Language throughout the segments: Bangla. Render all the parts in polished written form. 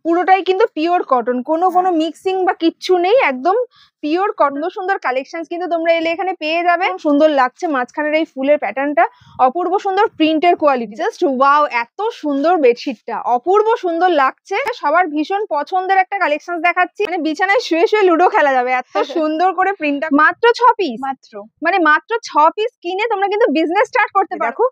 পুরোটাই কিন্তু পিওর কটন, কোনো মিক্সিং বা কিচ্ছু নেই, একদম পিওর কটন। সুন্দর কালেকশন কিন্তু তোমরা এলে এখানে পেয়ে যাবে। সুন্দর লাগছে মাঝখানের এই ফুলের প্যাটার্নটা, অপূর্ব সুন্দর প্রিন্টের কোয়ালিটি, জাস্ট ওয়াও! এত সুন্দর বেডশিটটা, অপূর্ব সুন্দর লাগছে। সবার ভীষণ পছন্দের একটা কালেকশন দেখাচ্ছি, মানে বিছানায় শুয়ে শুয়ে লুডো খেলা যাবে, এত সুন্দর করে প্রিন্টটা। মাত্র 6 পিস, মাত্র 6 পিস কিনে তোমরা কিন্তু বিজনেস স্টার্ট করতে পারো। দেখো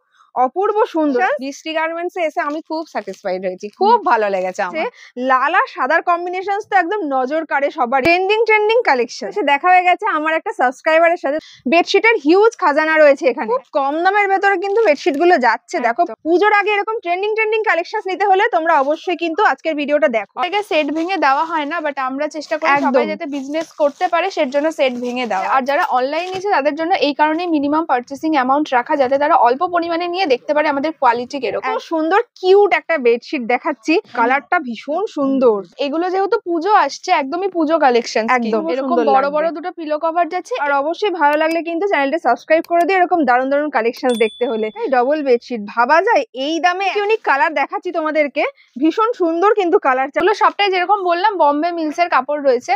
অপূর্ব সুন্দর। বৃষ্টি গার্মেন্টস এ এসে আমি খুব স্যাটিসফাইড হয়েছি, খুব ভালো লেগেছে আমার। লাল আর সাদার কম্বিনেশন তো একদম নজর কাড়ে সবার। ট্রেন্ডিং কালেকশন দেখা হয়ে গেছে আমার একটা সাবস্ক্রাইবারের সাথে। বেডশিটের হিউজ খাজানা রয়েছে এখানে, খুব কম দামের ভেতরে কিন্তু বেডশিট গুলো যাচ্ছে। দেখো পুজোর আগে এরকম ট্রেন্ডিং কালেকশন নিতে হলে তোমরা অবশ্যই কিন্তু আজকের ভিডিওটা দেখো। সেট ভেঙে দেওয়া হয় না, বাট আমরা চেষ্টা করি সবাই যাতে বিজনেস করতে পারে, সের জন্য সেট ভেঙে দেওয়া। আর যারা অনলাইন নিচ্ছে তাদের জন্য এই কারণে মিনিমাম পারচেসিং অ্যামাউন্ট রাখা, যাতে তারা অল্প পরিমাণে নিয়ে দেখতে পারে আমাদের কোয়ালিটি কিরকম। সুন্দর কিউট একটা বেডশিট দেখাচ্ছি, কালারটা ভীষণ সুন্দর। এগুলো যেহেতু পুজো আসছে, একদমই পুজো কালেকশন, একদম এরকম বড় বড় দুটো পিলো কভার যাচ্ছে। আর অবশ্যই ভালো লাগলে কিন্তু চ্যানেলটা সাবস্ক্রাইব করে দিও, এরকম দারুণ কালেকশন দেখতে হলে। ডবল বেডশিট ভাবা যায় এই দামে। ইউনিক কালার দেখাচ্ছি তোমাদেরকে, ভীষণ সুন্দর কিন্তু কালার। চলো সবটাই যেরকম বললাম বম্বে মিলস এর কাপড় রয়েছে,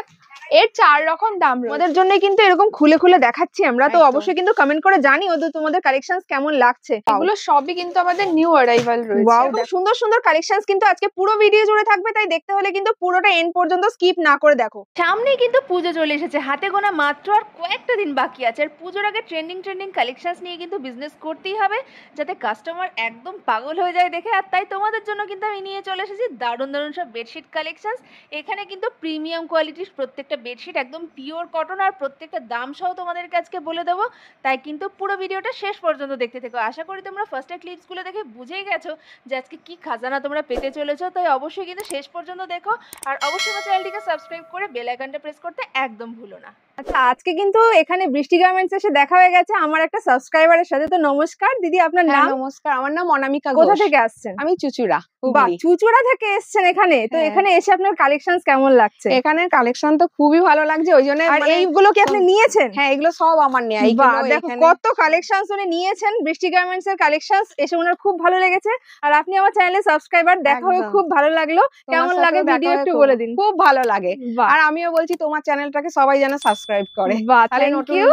এর 4 রকম দাম রয়েছে। তোমাদের জন্য কিন্তু এরকম খুলে দেখাচ্ছি আমরা, তো অবশ্যই কিন্তু কমেন্ট করে জানিও তো তোমাদের কালেকশনস কেমন লাগছে। এগুলো সবই কিন্তু আমাদের নিউ অ্যারাইভাল রয়েছে। ওয়াও, সুন্দর কালেকশনস কিন্তু আজকে পুরো ভিডিও জুড়ে থাকবে, তাই দেখতে হলে কিন্তু পুরোটা এন্ড পর্যন্ত স্কিপ না করে দেখো। সামনেই কিন্তু পুজো চলে এসেছে, হাতে গোনা মাত্র আর কয়েকটা দিন বাকি আছে। আর পুজোর আগে ট্রেন্ডিং কালেকশনস নিয়ে কিন্তু বিজনেস করতেই হবে, যাতে কাস্টমার একদম পাগল হয়ে যায় দেখে। আর তাই তোমাদের জন্য কিন্তু আমি নিয়ে চলে এসেছি দারুণ সব বেডশিট কালেকশনস। এখানে কিন্তু প্রিমিয়াম কোয়ালিটির প্রত্যেকটা বেডশিট একদম পিওর কটন, আর প্রত্যেকটা দাম সহ তোমাদেরকে আজকে বলে দেবো। তাই কিন্তু পুরো ভিডিওটা শেষ পর্যন্ত দেখতে থেকো। আশা করি তোমরা ফার্স্টে ক্লিপসগুলো দেখে বুঝেই গেছো যে আজকে কি খাজানা তোমরা পেতে চলেছো। তাই অবশ্যই কিন্তু শেষ পর্যন্ত দেখো, আর অবশ্যই আমার চ্যানেলটিকে সাবস্ক্রাইব করে বেল আইকনটা প্রেস করতে একদম ভুলো না। আচ্ছা, আজকে কিন্তু এখানে বৃষ্টি গার্মেন্টস এসে দেখা হয়ে গেছে আমার একটা সাবস্ক্রাইবারের সাথে। তো নমস্কার দিদি, আপনার নাম? নমস্কার, আমার নাম অনামিকা। কোথা থেকে আসছেন? আমি চুচুড়া। বাহ, চুচুড়া থেকে এসেছেন এখানে। তো এখানে এসে আপনার কালেকশনস কেমন লাগছে? এখানে কালেকশন তো খুবই ভালো লাগছে, ওই জন্য। আর এইগুলো কি আপনি নিয়েছেন? হ্যাঁ, এগুলো সব আমার নেয়া। দেখো কত কালেকশনস উনি নিয়েছেন, বৃষ্টি গার্মেন্টস এর কালেকশনস এসে ওনার খুব ভালো লেগেছে। আর আপনি আমার চ্যানেলে সাবস্ক্রাইবার, দেখা হয়ে খুব ভালো লাগলো। কেমন লাগে ভিডিও একটু বলে দিন। খুব ভালো লাগে, আর আমিও বলছি তোমার চ্যানেলটাকে সবাই যেন সাবস্ক্রাইব করে। Thank you.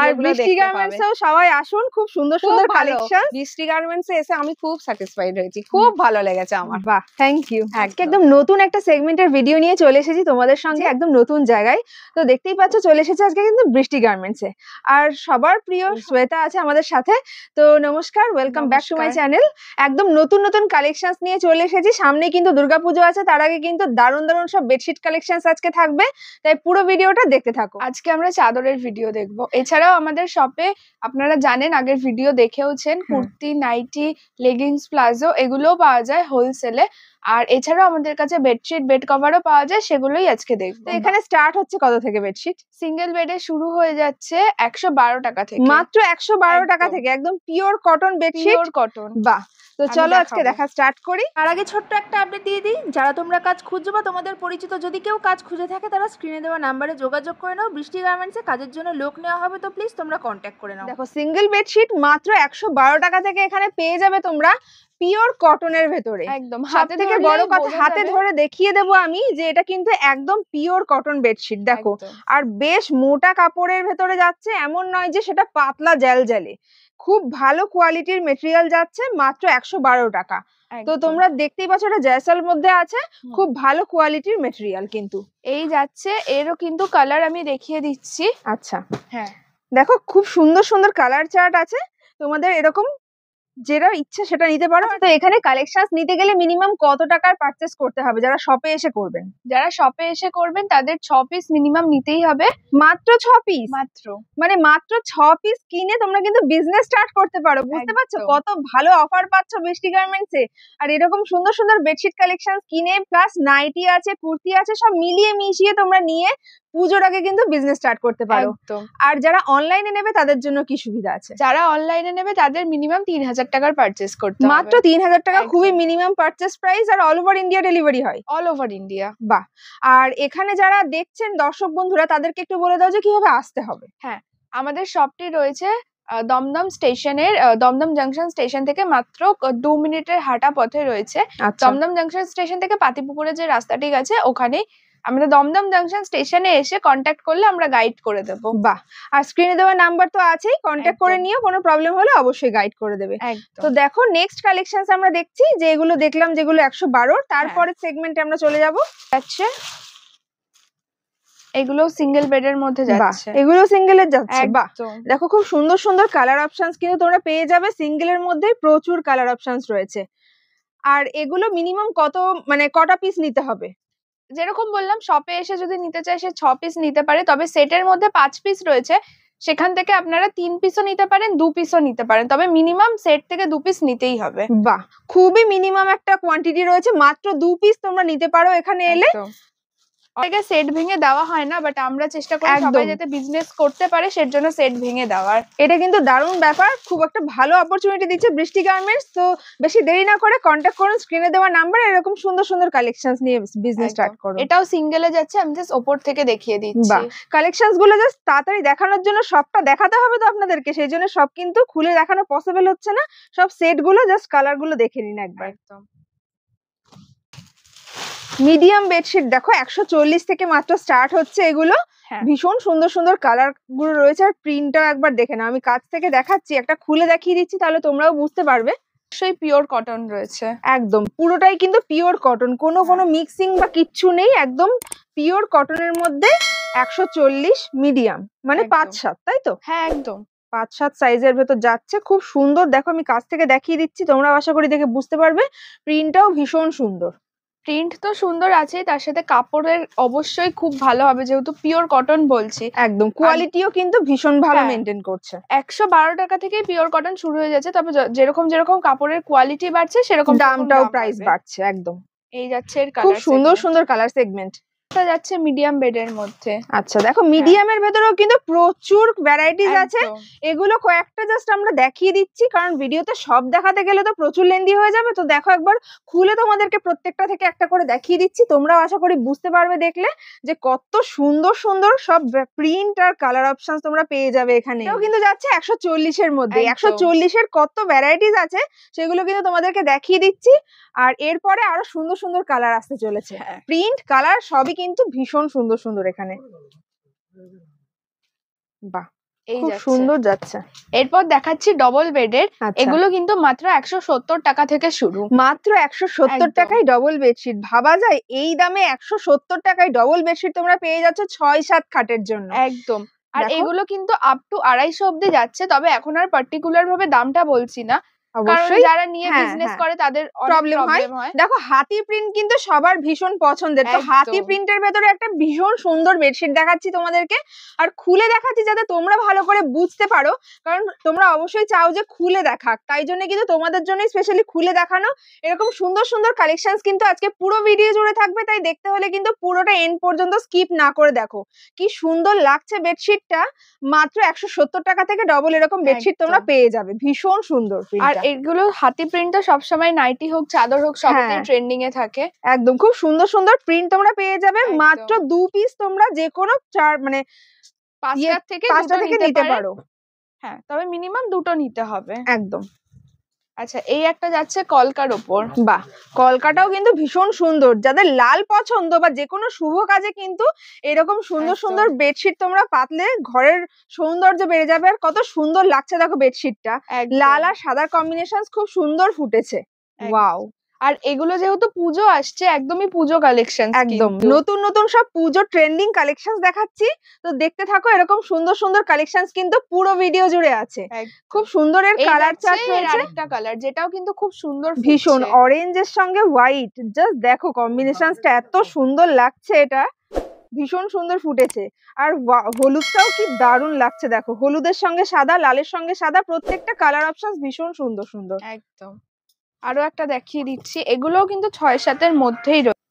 আর বৃষ্টি গার্মেন্টস এও সবাই আসুন, খুব সুন্দর কালেকশন। বৃষ্টি গার্মেন্টস এ এসে আমি খুব স্যাটিসফাইড হয়েছি, খুব ভালো লেগেছে আমার। বাহ, থ্যাংক ইউ। আজকে একদম নতুন একটা সেগমেন্টের ভিডিও নিয়ে চলে এসেছি তোমাদের সঙ্গে, একদম নতুন জায়গায়। তো দেখতেই পাচ্ছ চলে এসেছে আজকে কিন্তু বৃষ্টি গার্মেন্টস এ, আর সবার প্রিয় শ্বেতা আছে আমাদের সাথে। তো নমস্কার, welcome back to my channel. একদম নতুন কালেকশনস নিয়ে চলে এসেছি। সামনে কিন্তু দুর্গাপুজো আছে, তার আগে কিন্তু দারুণ সব বেডশিট কালেকশনস আজকে থাকবে, তাই পুরো ভিডিওটা দেখতে থাকো। আজকে আমরা চাদরের ভিডিও দেখবো। এছাড়াও আমাদের শপে আপনারা জানেন, আগের ভিডিও দেখেওছেন, কুর্তি, নাইটি, লেগিংস, প্লাজো এগুলোও পাওয়া যায় হোলসেলে। আর এছাড়াও আমাদের কাছে বেডশিট, বেড কভারও পাওয়া যায়, সেগুলোই আজকে দেখবো। এখানে স্টার্ট হচ্ছে কত থেকে বেডশিট? সিঙ্গেল বেডে শুরু হয়ে যাচ্ছে 112 টাকা থেকে। মাত্র 112 টাকা থেকে, একদম pure cotton bedsheet, pure cotton. বাহ, তো চলো আজকে দেখা স্টার্ট করি। আর আগে ছোট্ট একটা আপডেট দিয়ে দিই, যারা তোমরা কাজ খুঁজছো বা তোমাদের পরিচিত যদি কেউ কাজ খুঁজে থাকে, তারা স্ক্রিনে দেওয়া নাম্বারে যোগাযোগ করে নাও। বৃষ্টি গার্মেন্টসে কাজের জন্য লোক নেওয়া হবে, তো প্লিজ তোমরা কন্ট্যাক্ট করে নাও। দেখো সিঙ্গেল বেডশিট মাত্র 112 টাকা থেকে এখানে পেয়ে যাবে তোমরা, পিওর কটনের ভেতরে। একদম হাতে থেকে বড় কথা, হাতে ধরে দেখিয়ে দেবো আমি যে এটা কিন্তু একদম পিওর কটন বেডশিট। দেখো, আর বেশ মোটা কাপড়ের ভেতরে যাচ্ছে, এমন নয় যে সেটা পাতলা জ্যালজ্যালে। খুব ভালো কোয়ালিটির মেটেরিয়াল যাচ্ছে, মাত্র 112 টাকা। তো তোমরা দেখতেই পাচ্ছ এটা জয়সাল মধ্যে আছে, খুব ভালো কোয়ালিটির মেটেরিয়াল কিন্তু এই যাচ্ছে। এরও কিন্তু কালার আমি দেখিয়ে দিচ্ছি। আচ্ছা, হ্যাঁ দেখো খুব সুন্দর কালার চার্ট আছে, তোমাদের এরকম যেটা ইচ্ছে সেটা নিতে পারো। তো এখানে কালেকশনস নিতে গেলে মিনিমাম কত টাকার পারচেস করতে হবে যারা শপে এসে করবেন? যারা শপে এসে করবেন তাদের 6 পিস মিনিমাম নিতেই হবে। মাত্র 6 পিস? মানে মাত্র 6 পিস কিনে তোমরা কিন্তু বিজনেস স্টার্ট করতে পারো। বুঝতে পারছো কত ভালো অফার পাচ্ছ বৃষ্টি গার্মেন্টস এ। আর এরকম সুন্দর বেডশিট কালেকশন কিনে, প্লাস নাইটি আছে, কুর্তি আছে, সব মিলিয়ে মিশিয়ে তোমরা নিয়ে পুজোর আগে কিন্তু বিজনেস স্টার্ট করতে পারো। আর যারা অনলাইনে নেবে তাদের জন্য কি সুবিধা আছে? যারা অনলাইনে নেবে তাদের মিনিমাম 3000 টাকার পারচেস করতে হবে। মাত্র 3000 টাকা, খুবই মিনিমাম পারচেস প্রাইস। আর অল ওভার ইন্ডিয়া ডেলিভারি হয়? All over India. বাহ। আর এখানে যারা দেখছেন দর্শক বন্ধুরা, তাদেরকে একটু বলে দাও যে কিভাবে আসতে হবে। হ্যাঁ, আমাদের শপটি রয়েছে দমদম স্টেশনের দমদম জাংশন স্টেশন থেকে মাত্র 2 মিনিটের হাঁটা পথে রয়েছে। আচ্ছা দমদম জাংশন স্টেশন থেকে পাতিপুকুরে যে রাস্তাটি গেছে ওখানেই আমাদের দমদম জাংশন স্টেশনে এসে কন্ট্যাক্ট করলে আমরা গাইড করে দেবো। বাহ, আর স্ক্রিনে দেওয়া নাম্বার তো আছেই, কন্ট্যাক্ট করে একদম। নিও, কোনো প্রবলেম হলে অবশ্যই গাইড করে দেবে। তো একদম। দেখো নেক্সট কালেকশনস আমরা দেখছি, যে এগুলো দেখলাম যেগুলো 112, তারপরে সেগমেন্টে আমরা চলে যাব। যাচ্ছে এগুলো সিঙ্গেল বেডের মধ্যে বাহ, যাচ্ছে। এগুলো সিঙ্গেলের যাচ্ছে। বাহ, একদম। দেখো খুব সুন্দর সুন্দর কালার অপশনস কিন্তু তোমরা পেয়ে যাবে, সিঙ্গেলের মধ্যেই প্রচুর কালার অপশনস রয়েছে। আর এগুলো মিনিমাম কত, মানে কটা পিস নিতে হবে? যেরকম বললাম শপে এসে যদি নিতে চায় সে 6 পিস নিতে পারে, তবে সেটের মধ্যে 5 পিস রয়েছে, সেখান থেকে আপনারা 3 পিসও নিতে পারেন, 2 পিসও নিতে পারেন, তবে মিনিমাম সেট থেকে 2 পিস নিতেই হবে। বাহ, খুবই মিনিমাম একটা কোয়ান্টিটি রয়েছে, মাত্র 2 পিস তোমরা নিতে পারো এখানে এলে। অনেকে সেট ভেঙে দেওয়া হয় না, বাট আমরা চেষ্টা করি একদম। সবাই যাতে বিজনেস করতে পারে সের জন্য সেট ভেঙে দেওয়ার। এটা কিন্তু দারুণ ব্যাপার, খুব একটা ভালো অপরচুনিটি দিচ্ছে বৃষ্টি গার্মেন্টস। তো বেশি দেরি না করে কন্ট্যাক্ট করুন স্ক্রিনে দেওয়া নাম্বারে, এরকম সুন্দর সুন্দর কালেকশনস নিয়ে বিজনেস স্টার্ট করুন। এটাও সিঙ্গেলে যাচ্ছে, আমি জাস্ট ওপর থেকে দেখিয়ে দিচ্ছি। বাহ, কালেকশনস গুলো জাস্ট তাড়াতাড়ি দেখানোর জন্য, সবটা দেখাতে হবে তো আপনাদেরকে, সেই জন্য সব কিন্তু খুলে দেখানো পসিবল হচ্ছে না। সব সেট গুলো জাস্ট কালার গুলো দেখে নিন একবার। একদম। মিডিয়াম বেডশিট দেখো 140 থেকে মাত্র স্টার্ট হচ্ছে এগুলো। হ্যাঁ। ভীষণ সুন্দর সুন্দর কালার গুলো রয়েছে, আর প্রিন্টটাও একবার দেখে নাও। আমি কাছ থেকে দেখাচ্ছি, একটা খুলে দেখিয়ে দিচ্ছি, তাহলে তোমরাও বুঝতে পারবে। অবশ্যই পিওর কটন রয়েছে। একদম পুরোটাই কিন্তু পিওর কটন, কোনো মিক্সিং বা কিচ্ছু নেই, একদম পিওর কটনের মধ্যে 140 মিডিয়াম, মানে একদম। 5-7, তাই তো? হ্যাঁ একদম। 5-7 সাইজের ভেতর যাচ্ছে, খুব সুন্দর। দেখো আমি কাছ থেকে দেখিয়ে দিচ্ছি, তোমরা আশা করি দেখে বুঝতে পারবে। প্রিন্টটাও ভীষণ সুন্দর। প্রিন্ট তো সুন্দর আছে, তার সাথে কাপড়ের অবশ্যই খুব ভালো হবে, যেহেতু পিওর কটন বলছি। একদম কোয়ালিটিও কিন্তু ভীষণ ভালো হ্যাঁ। মেনটেন করছে। 112 টাকা থেকেই পিওর কটন শুরু হয়ে যাচ্ছে, তবে যেরকম যেরকম কাপড়ের কোয়ালিটি বাড়ছে সেরকম দামটাও প্রাইস বাড়ছে। একদম এই যাচ্ছে এর খুব কালার সুন্দর সুন্দর কালার সেগমেন্ট যাচ্ছে মিডিয়াম বেডের মধ্যে। আচ্ছা দেখো মিডিয়ামের ভেতরেও কিন্তু প্রচুর ভ্যারাইটিস আছে। একদম। এগুলো কয়েকটা জাস্ট আমরা দেখিয়ে দিচ্ছি, কারণ ভিডিওতে সব দেখাতে গেলে তো প্রচুর লেন্দি হয়ে যাবে। তো দেখো একবার খুলে তোমাদেরকে প্রত্যেকটা থেকে একটা করে দেখিয়ে দিচ্ছি, তোমরাও আশা করি বুঝতে পারবে দেখলে যে কত সুন্দর সুন্দর সব প্রিন্ট আর কালার অপশন তোমরা পেয়ে যাবে এখানে। এটাও কিন্তু যাচ্ছে 140 এর মধ্যে। একদম। 140 এর কত ভ্যারাইটিস আছে সেগুলো কিন্তু তোমাদেরকে দেখিয়ে দিচ্ছি, আর এরপরে আরো সুন্দর সুন্দর কালার আসতে চলেছে। হ্যাঁ। প্রিন্ট কালার সবই কিন্তু ভীষণ সুন্দর সুন্দর এখানে। বাহ, এই খুব যাচ্ছে। সুন্দর যাচ্ছে। এরপর দেখাচ্ছি ডবল বেডের। আচ্ছা। এগুলো কিন্তু মাত্র 170 টাকা থেকে শুরু। মাত্র 170 একদম। টাকায় ডবল বেডশিট, ভাবা যায় এই দামে 170 টাকায় ডবল বেডশিট তোমরা পেয়ে যাচ্ছ 6-7 খাটের জন্য। একদম। আর দেখো। এগুলো কিন্তু আপ টু 250 অব্দি যাচ্ছে, তবে এখন আর পার্টিকুলার ভাবে দামটা বলছি না, কারণ অবশ্যই যারা নিয়ে হ্যাঁ, বিজনেস হ্যাঁ। করে তাদের অনেক প্রবলেম হয়। প্রবলেম হয়। দেখো হাতি প্রিন্ট কিন্তু সবার ভীষণ পছন্দের। তো একদম। হাতি প্রিন্টের ভেতরে একটা ভীষণ সুন্দর বেডশিট দেখাচ্ছি তোমাদেরকে, আর খুলে দেখাচ্ছি যাতে তোমরা ভালো করে বুঝতে পারো, কারণ তোমরা অবশ্যই চাও যে খুলে দেখাক, তাই জন্য কিন্তু তোমাদের জন্যই স্পেশালি খুলে দেখানো। এরকম সুন্দর সুন্দর কালেকশনস কিন্তু আজকে পুরো ভিডিও জুড়ে থাকবে, তাই দেখতে হলে কিন্তু পুরোটা এন্ড পর্যন্ত স্কিপ না করে দেখো। কি সুন্দর লাগছে বেডশিটটা, মাত্র 170 টাকা থেকে ডবল এরকম বেডশিট তোমরা একদম। পেয়ে যাবে, ভীষণ সুন্দর আর প্রিন্টটা। এগুলো হাতি প্রিন্টটা সবসময় নাইটি হোক চাদর হোক সবতেই হ্যাঁ। ট্রেন্ডিং এ থাকে। একদম খুব সুন্দর সুন্দর প্রিন্ট তোমরা পেয়ে যাবে। একদম। মাত্র 2 পিস তোমরা যে কোনো মানে 5টা থেকে 5টা 2টো থেকে নিতে নিতে পারো। পারো। হ্যাঁ, তবে মিনিমাম 2টো নিতে হবে। একদম। আচ্ছা, এই একটা যাচ্ছে কলকার ওপর। বাহ, কলকাটাও কিন্তু ভীষণ সুন্দর, যাদের লাল পছন্দ বা যে কোনো শুভ কাজে কিন্তু এরকম সুন্দর একদম। সুন্দর বেডশিট তোমরা পাতলে ঘরের সৌন্দর্য বেড়ে যাবে। আর কত সুন্দর লাগছে দেখো বেডশিটটা, একদম। লাল আর সাদার কম্বিনেশন খুব সুন্দর ফুটেছে। ওয়াও। আর এগুলো যেহেতু পুজো আসছে, একদমই পুজো কালেকশন। একদম নতুন নতুন সব পুজো ট্রেন্ডিং কালেকশন দেখাচ্ছি, তো দেখতে থাকো। এরকম সুন্দর সুন্দর কালেকশন কিন্তু পুরো ভিডিও জুড়ে আছে। খুব সুন্দর এর কালার চার্ট রয়েছে। আরেকটা কালার যেটাও কিন্তু খুব সুন্দর, ভীষণ অরেঞ্জের সঙ্গে হোয়াইট, জাস্ট দেখো কম্বিনেশনটা এত সুন্দর লাগছে, এটা ভীষণ সুন্দর ফুটেছে। আর হলুদটাও কি দারুণ লাগছে, দেখো হলুদের সঙ্গে সাদা, লালের সঙ্গে সাদা, প্রত্যেকটা কালার অপশন ভীষণ সুন্দর সুন্দর। একদম। আরো একটা দেখিয়ে দিচ্ছি, এগুলোও কিন্তু 6-7 মধ্যেই রয়েছে।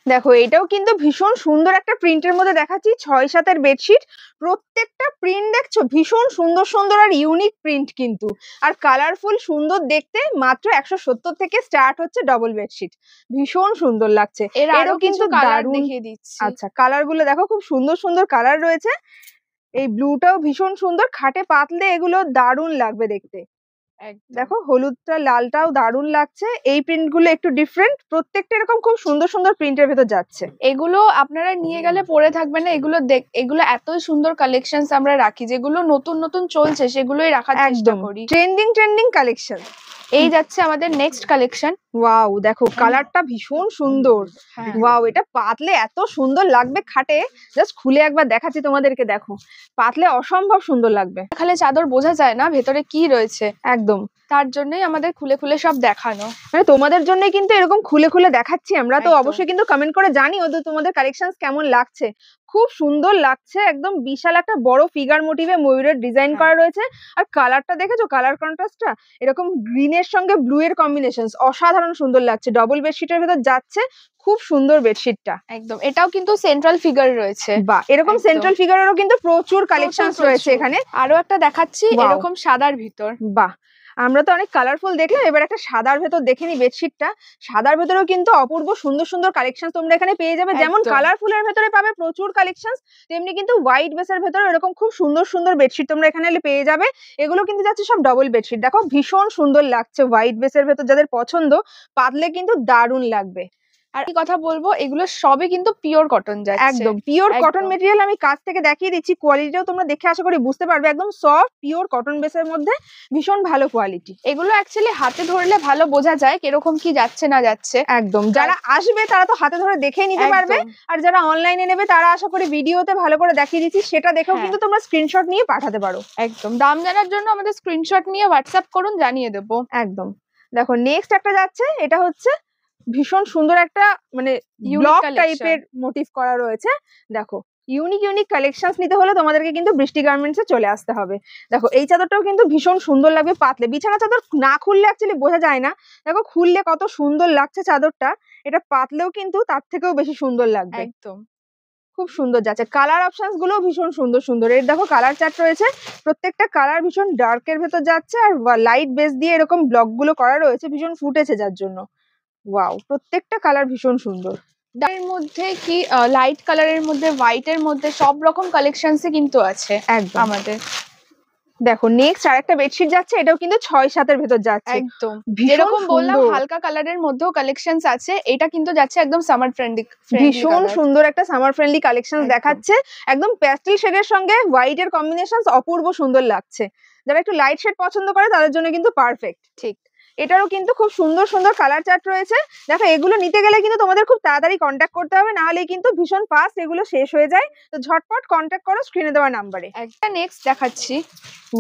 দেখো এটাও কিন্তু ভীষণ সুন্দর একটা প্রিন্টের মধ্যে দেখাচ্ছি, 6-7 বেডশিট। প্রত্যেকটা প্রিন্ট দেখছো ভীষণ সুন্দর সুন্দর আর ইউনিক প্রিন্ট কিন্তু, আর কালারফুল সুন্দর দেখতে। মাত্র 170 থেকে স্টার্ট হচ্ছে ডবল বেডশিট, ভীষণ সুন্দর লাগছে। এরও কিন্তু কালার দারুণ দেখিয়ে দিচ্ছি। আচ্ছা কালার গুলো দেখো, খুব সুন্দর সুন্দর কালার রয়েছে। এই ব্লুটাও ভীষণ সুন্দর, খাটে পাতলে এগুলো দারুণ লাগবে দেখতে। দেখো হলুদটা লালটাও দারুণ লাগছে। এই প্রিন্ট গুলো একটু ডিফারেন্ট, প্রত্যেকটা এরকম খুব সুন্দর সুন্দর প্রিন্টের ভেতর যাচ্ছে। এগুলো আপনারা নিয়ে গেলে পরে থাকবেন না, এগুলো এতই সুন্দর কালেকশনস আমরা রাখি, যেগুলো নতুন নতুন চলছে সেগুলোই রাখার চেষ্টা করি। Trending collection. এই যাচ্ছে আমাদের নেক্সট কালেকশন। ওয়াও, দেখো কালারটা ভীষণ সুন্দর। ওয়াও, এটা পাতলে এত সুন্দর লাগবে খাটে, জাস্ট খুলে একবার দেখাচ্ছি তোমাদেরকে। দেখো পাতলে অসম্ভব সুন্দর লাগবে। খালি চাদর বোঝা যায় না ভেতরে কি রয়েছে, একদম তার জন্যই আমাদের খুলে খুলে সব দেখানো। মানে তোমাদের জন্য কিন্তু এরকম খুলে খুলে দেখাচ্ছি আমরা। তো একদম। অবশ্যই কিন্তু কমেন্ট করে জানিও তো তোমাদের কালেকশনস কেমন লাগছে। খুব সুন্দর লাগছে, একদম বিশাল একটা বড় ফিগার মোটিভে ময়ূরের ডিজাইন করা রয়েছে। আর কালারটা দেখেছো, কালার কন্ট্রাস্টটা এরকম গ্রিনের সঙ্গে ব্লু এর কম্বিনেশন অসাধারণ সুন্দর লাগছে। ডবল বেডশিটের ভেতর যাচ্ছে, খুব সুন্দর বেডশিটটা। একদম, এটাও কিন্তু সেন্ট্রাল ফিগার রয়েছে। বা এরকম সেন্ট্রাল ফিগারেরও কিন্তু প্রচুর কালেকশনস রয়েছে এখানে। আরো একটা দেখাচ্ছি এরকম সাদার ভিতর। বাহ, আমরা তো অনেক কালারফুল দেখলাম, এবার একটা সাদার ভেতর দেখে নি বেডশিটটা। সাদার ভেতরেও কিন্তু অপূর্ব সুন্দর সুন্দর কালেকশন তোমরা এখানে পেয়ে যাবে। যেমন কালারফুলের ভেতরে পাবে প্রচুর কালেকশন, তেমনি কিন্তু হোয়াইট বেসের ভেতরে এরকম খুব সুন্দর সুন্দর বেডশিট তোমরা এখানে পেয়ে যাবে। এগুলো কিন্তু যাচ্ছে সব ডবল বেডশিট। দেখো ভীষণ সুন্দর লাগছে, হোয়াইট বেসের ভেতর যাদের পছন্দ, পাতলে কিন্তু দারুণ লাগবে। আর এই কথা বলবো, এগুলো সবই কিন্তু পিওর কটন যাচ্ছে। একদম পিওর কটন মেটেরিয়াল। আমি কাছ থেকে দেখিয়ে দিচ্ছি, কোয়ালিটিটাও তোমরা দেখে আশা করি বুঝতে পারবে। একদম সফট পিওর কটন বেসের মধ্যে ভীষণ ভালো কোয়ালিটি। এগুলো অ্যাকচুয়ালি হাতে ধরলে ভালো বোঝা যায় কিরকম কি যাচ্ছে না যাচ্ছে। একদম, যারা আসবে তারা তো হাতে ধরে দেখে নিতে পারবে, আর যারা অনলাইনে নেবে তারা আশা করি ভিডিওতে ভালো করে দেখিয়ে দিচ্ছি, সেটা দেখেও কিন্তু তোমরা স্ক্রিনশট নিয়ে পাঠাতে পারো। একদম, দাম জানার জন্য আমাদের স্ক্রিনশট নিয়ে হোয়াটসঅ্যাপ করুন, জানিয়ে দেবো। একদম। দেখো নেক্সট একটা যাচ্ছে, এটা হচ্ছে ভীষণ সুন্দর একটা মানে ব্লক টাইপের মোটিভ করা রয়েছে। দেখো ইউনিক কালেকশনস নিতে হলে তোমাদেরকে কিন্তু বৃষ্টি গার্মেন্টসে চলে আসতে হবে। দেখো এই চাদরটাও কিন্তু ভীষণ সুন্দর লাগবে পাতলে। বিছানা চাদর না খুললে অ্যাকচুয়ালি বোঝা যায় না, দেখো খুললে কত সুন্দর লাগছে চাদরটা। এটা পাতলেও কিন্তু তার থেকেও বেশি সুন্দর লাগবে। একদম খুব সুন্দর যাচ্ছে। কালার অপশনস গুলো ভীষণ সুন্দর সুন্দর। এর দেখো কালার চার্ট রয়েছে, প্রত্যেকটা কালার ভীষণ ডার্কের ভেতর যাচ্ছে, আর লাইট বেস দিয়ে এরকম ব্লক গুলো করা রয়েছে, ভীষণ ফুটেছে যার জন্য। ওয়াও, প্রত্যেকটা কালার ভীষণ সুন্দর। এর মধ্যে কি লাইট কালারের মধ্যে, হোয়াইটের মধ্যে সব রকম কালেকশনসই কিন্তু আছে একদম আমাদের। দেখো নেক্সট আরেকটা বেডশিট যাচ্ছে, এটাও কিন্তু 6-7 এর ভেতর যাচ্ছে। একদম যেরকম বললাম হালকা কালারের মধ্যেও কালেকশনস আছে, এটা কিন্তু যাচ্ছে একদম সামার ফ্রেন্ডলি। ভীষণ সুন্দর একটা সামার ফ্রেন্ডলি কালেকশন দেখাচ্ছে। একদম প্যাস্টেল শেডের সঙ্গে হোয়াইট এর কম্বিনেশন অপূর্ব সুন্দর লাগছে। যারা একটু লাইট শেড পছন্দ করে তাদের জন্য কিন্তু পারফেক্ট। ঠিক, এটারও কিন্তু খুব সুন্দর সুন্দর কালার চার্ট রয়েছে। দেখো এগুলো নিতে গেলে কিন্তু তোমাদের খুব তাড়াতাড়ি কন্ট্যাক্ট করতে হবে, না হলে কিন্তু ভীষণ ফাস্ট এগুলো শেষ হয়ে যায়। তো ঝটপট কন্ট্যাক্ট করো স্ক্রিনে দেওয়া নাম্বারে। একটা নেক্সট দেখাচ্ছি,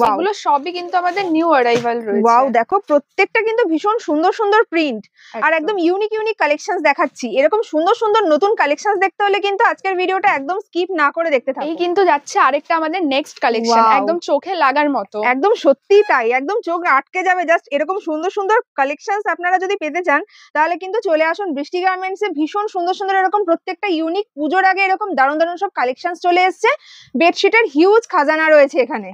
এগুলো সবই কিন্তু আমাদের নিউ অ্যারাইভাল রয়েছে। ওয়াও, দেখো প্রত্যেকটা কিন্তু ভীষণ সুন্দর সুন্দর প্রিন্ট আর একদম ইউনিক কালেকশনস দেখাচ্ছি। এরকম সুন্দর সুন্দর নতুন কালেকশনস দেখতে হলে কিন্তু আজকের ভিডিওটা একদম স্কিপ না করে দেখতে থাকো। এই কিন্তু যাচ্ছে আরেকটা আমাদের নেক্সট কালেকশন, একদম চোখে লাগার মতো। একদম সত্যি তাই, একদম চোখ আটকে যাবে। জাস্ট এরকম সুন্দর সুন্দর কালেকশনস আপনারা যদি পেতে চান তাহলে কিন্তু চলে আসুন বৃষ্টি গার্মেন্টসে। ভীষণ সুন্দর সুন্দর এরকম প্রত্যেকটা ইউনিক, পুজোর আগে এরকম দারুণ দারুণ সব কালেকশনস চলে এসেছে। বেডশিটের হিউজ খাজানা রয়েছে এখানে।